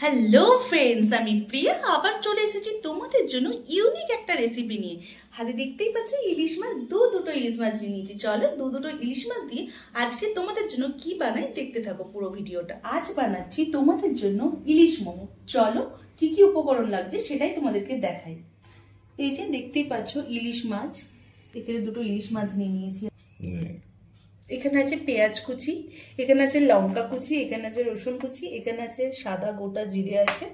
Hello friends, আমি প্রিয়া আবার চলে এসেছি তোমাদের জন্য ইউনিক একটা রেসিপি নিয়ে। হাতে দেখতেই পাচ্ছ ইলিশ মাছ, দুটো ইলিশ মাছ নিয়েছি। চলো দুটো ইলিশ মাছ দিয়ে আজকে তোমাদের জন্য কি বানাই দেখতে থাকো পুরো ভিডিওটা। আজ বানাচ্ছি তোমাদের জন্য ইলিশ মোমো। চলো কি কি উপকরণ লাগছে সেটাই তোমাদেরকে দেখাই। এই যে দেখতেই পাচ্ছ ইলিশ মাছ, এখানে দুটো ইলিশ মাছ নিয়ে নিয়েছি। এখানে আছে পেঁয়াজ কুচি, এখানে আছে লঙ্কা কুচি, এখানে আছে রসুন কুচি, এখানে আছে সাদা গোটা জিরে আছে,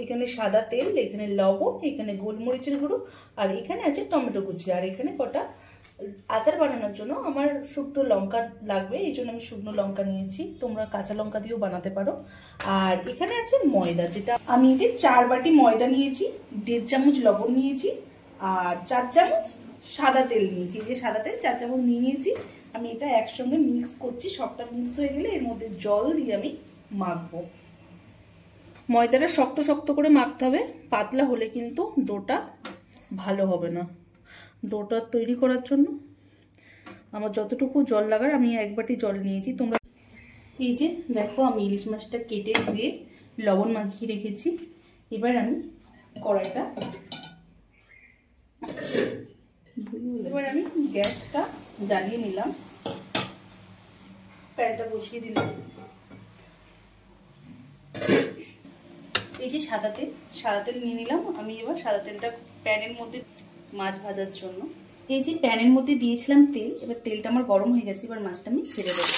এখানে সাদা তেল, এখানে লবণ, এখানে গোলমরিচের গুঁড়ো, আর এখানে আছে টমেটো কুচি, আর এখানে কটা আচার বানানোর জন্য আমার শুকনো লঙ্কা লাগবে, এই জন্য আমি শুকনো লঙ্কা নিয়েছি। তোমরা কাঁচা লঙ্কা দিয়েও বানাতে পারো। আর এখানে আছে ময়দা, যেটা আমি এতে 4 বাটি ময়দা নিয়েছি, 1.5 চামচ লবণ নিয়েছি, আর 4 চামচ সাদা তেল নিয়েছি। যে সাদা তেল 4 চামচ নিয়েছি। আমি এটা একসঙ্গে মিক্স করছি, সবটা মিক্স হয়ে গেলে এর মধ্যে জল দিয়ে আমি মাখবো। ময়দাটা শক্ত শক্ত করে মাখতে হবে, পাতলা হলে কিন্তু ডোটা ভালো হবে না। ডোটা তৈরি করার জন্য আমার যতটুকু জল লাগার আমি 1 বাটি জল নিয়েছি। তোমরা এই যে দেখো, আমি ইলিশ মাছটা কেটে ধুয়ে লবণ মাখিয়ে রেখেছি। এবার আমি কড়াইটা গ্যাসটা জ্বালিয়ে নিলাম, প্যানটা বসিয়ে দিলাম। এই যে সাদা তেল নিয়ে নিলাম আমি। এবার সাদা তেলটা প্যানের মধ্যে মাছ ভাজার জন্য, এই যে প্যানের মধ্যে দিয়েছিলাম তেল। এবার তেলটা আমার গরম হয়ে গেছে, এবার মাছটা আমি ছেড়ে দেবো।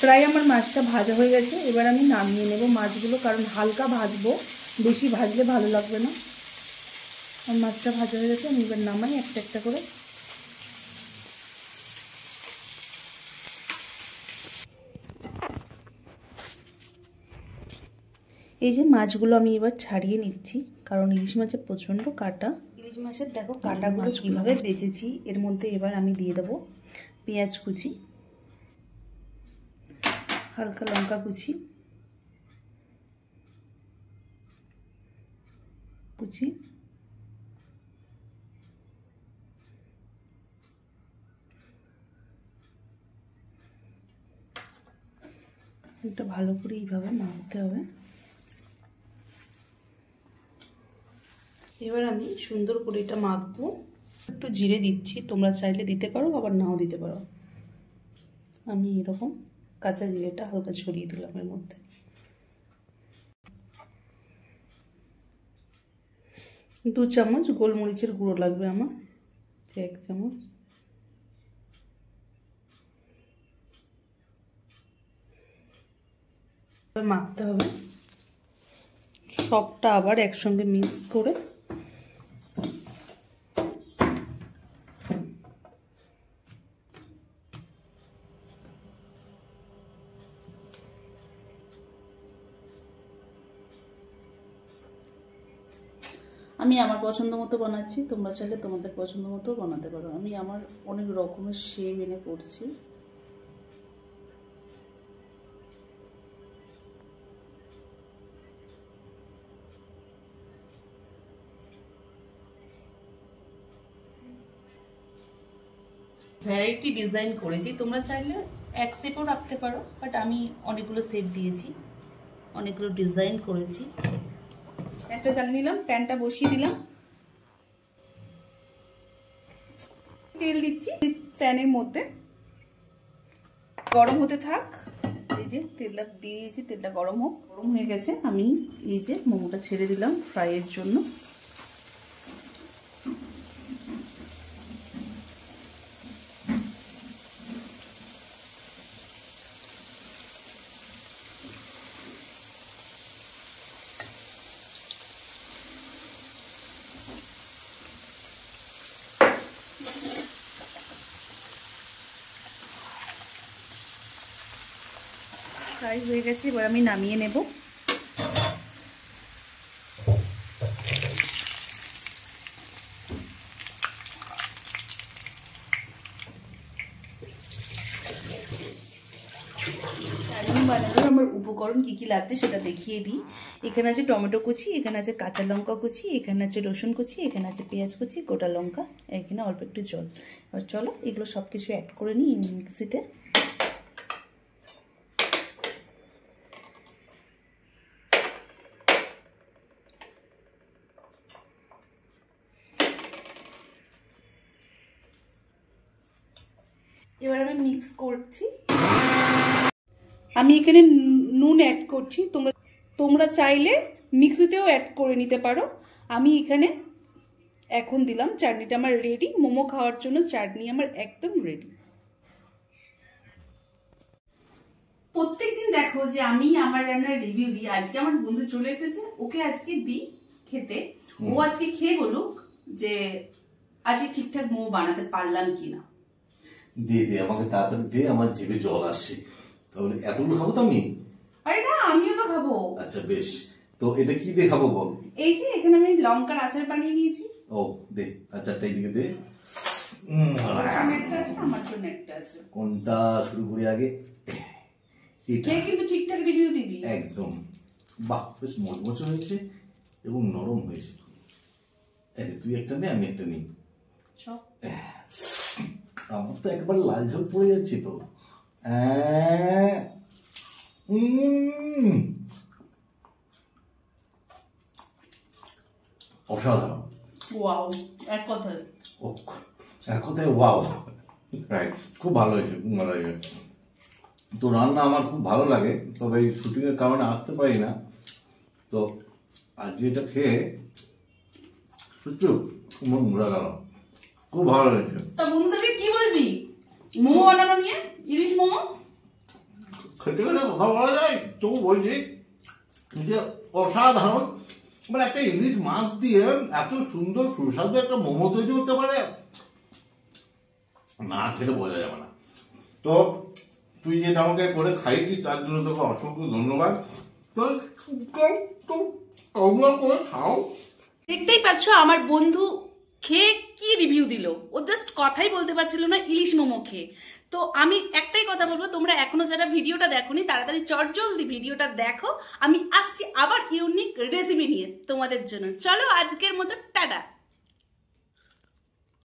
প্রায় আমার মাছটা ভাজা হয়ে গেছে, এবার আমি নামিয়ে নেব মাছগুলো, কারণ হালকা ভাজবো, বেশি ভাজলে ভালো লাগবে না। আর মাছটা ভাজা হয়ে গেছে, আমি এবার নামাই একটা একটা করে। এই যে মাছগুলো আমি এবার ছাড়িয়ে নিচ্ছি, কারণ ইলিশ মাছের প্রচণ্ড কাঁটা। ইলিশ মাছের দেখো কাঁটাগুলো কীভাবে বেঁচেছি। এর মধ্যে এবার আমি দিয়ে দেবো পেঁয়াজ কুচি, হালকা লঙ্কা কুচি, এটা ভালো করে এইভাবে মাখতে হবে। এবার আমি সুন্দর করে এটা মাখবো। একটু জিরে দিচ্ছি, তোমরা চাইলে দিতে পারো, আবার নাও দিতে পারো। আমি এরকম কাঁচা জিরেটা হালকা ছড়িয়ে দিলাম এর মধ্যে। 2 চামচ গোলমরিচের গুঁড়ো লাগবে আমার, 1 চামচ। মাখতে হবে সবটা আবার একসঙ্গে মিক্স করে। আমি আমার পছন্দ মতো বানাচ্ছি, তোমরা চাইলে তোমাদের পছন্দ মতো বানাতে পারো। আমি আমার অনেক রকমের শেপ এনে করছি। ভ্যারাইটি ডিজাইন করেছি, তোমরা চাইলে এক শেপও রাখতে পারো, বাট আমি অনেকগুলো শেপ দিয়েছি, অনেকগুলো ডিজাইন করেছি। গ্যাসটা জ্বালিয়ে নিলাম, প্যানটা বসিয়ে দিলাম, তেল দিচ্ছি প্যানের মধ্যে, গরম হতে থাক। এই যে তেলটা দিয়েছি, তেলটা গরম হয়ে গেছে। আমি এই যে মোমোটা ছেড়ে দিলাম ফ্রাইয়ের জন্য। ফ্রাই হয়ে গেছে, এবার আমি নামিয়ে নেব। চাটনি বানানোর আমার উপকরণ কি কি লাগছে সেটা দেখিয়ে দিই। এখানে আছে টমেটো কুচি, এখানে আছে কাঁচা লঙ্কা কুচি, এখানে আছে রসুন কুচি, এখানে আছে পেঁয়াজ কুচি, গোটা লঙ্কা, এখানে অল্প একটু জল। এবার চলো এগুলো সব কিছু অ্যাড করে নিই মিক্সিতে। এবার আমি মিক্স করছি। আমি এখানে নুন অ্যাড করছি, তোমরা চাইলে মিক্সিতেও অ্যাড করে নিতে পারো। আমি এখানে এখন দিলাম। চাটনিটা আমার রেডি। মোমো খাওয়ার জন্য চাটনি আমার একদম রেডি। প্রত্যেকদিন দেখো যে আমি আমার রান্নার রিভিউ দিই, আজকে আমার বন্ধু চলে এসেছে, ওকে আজকে দিই খেতে। ও আজকে খেয়ে বলুক যে আজকে ঠিকঠাক মোমো বানাতে পারলাম কিনা। দে দে আমাকে তাড়াতাড়ি দে, আমার জিভে জল আসছে। তাহলে এতগুলো খাবো তো আমি? আরে না, আমিও তো খাবো। আচ্ছা বেশ, তো এটা কি দিয়ে খাবো বল? এই যে এখানে আমি লঙ্কার আচার বানিয়ে নিয়েছি। ও দে, আচারটা এইদিকে দে। একটা আছে, আমার জন্য একটা আছে। কোনটা শুরু করি আগে? এটা কিন্তু ঠিকঠাক রিভিউ দিবি একদম। বাহ, বেশ মচমচে হয়েছে এবং নরম হয়েছে। তুই একটা নে, আমি একটা নিই। আমার তো একবার লাল ঝোল পড়ে যাচ্ছে তো। অসাধারণ। ওয়াও, এক কথায় ওয়াও, খুব ভালো হয়েছে, খুব ভালো হয়েছে। তো রান্না আমার খুব ভালো লাগে, তবে এই শুটিং এর কারণে আসতে পারি না। তো আজকে এটা খেয়ে সত্যি মন ঘুরে গেল, খুব ভালো লেগেছে। তা বন্ধুদেরকে কি বলবি মোমো বানানো নিয়ে? ইলিশ মোমো খেতে গেলে কথা বলা যায়, তবু বলছি যে অসাধারণ। মানে একটা ইলিশ মাছ দিয়ে এত সুন্দর সুস্বাদু একটা মোমো তৈরি করতে পারে, না খেলে বোঝা যাবে না। তো তুই যেটা আমাকে করে খাইছিস তার জন্য তোকে অসংখ্য ধন্যবাদ। তো করে খাও। দেখতেই পাচ্ছ আমার বন্ধু খেয়ে কি রিভিউ দিল। ও জাস্ট কথাই বলতে পারছিল না ইলিশ মোমো খেয়ে। তো আমি একটাই কথা বলবো, তোমরা এখনো যারা ভিডিওটা দেখোনি তাড়াতাড়ি চটজলদি ভিডিওটা দেখো। আমি আসছি আবার ইউনিক রেসিপি নিয়ে তোমাদের জন্য। চলো আজকের মতো টাটা।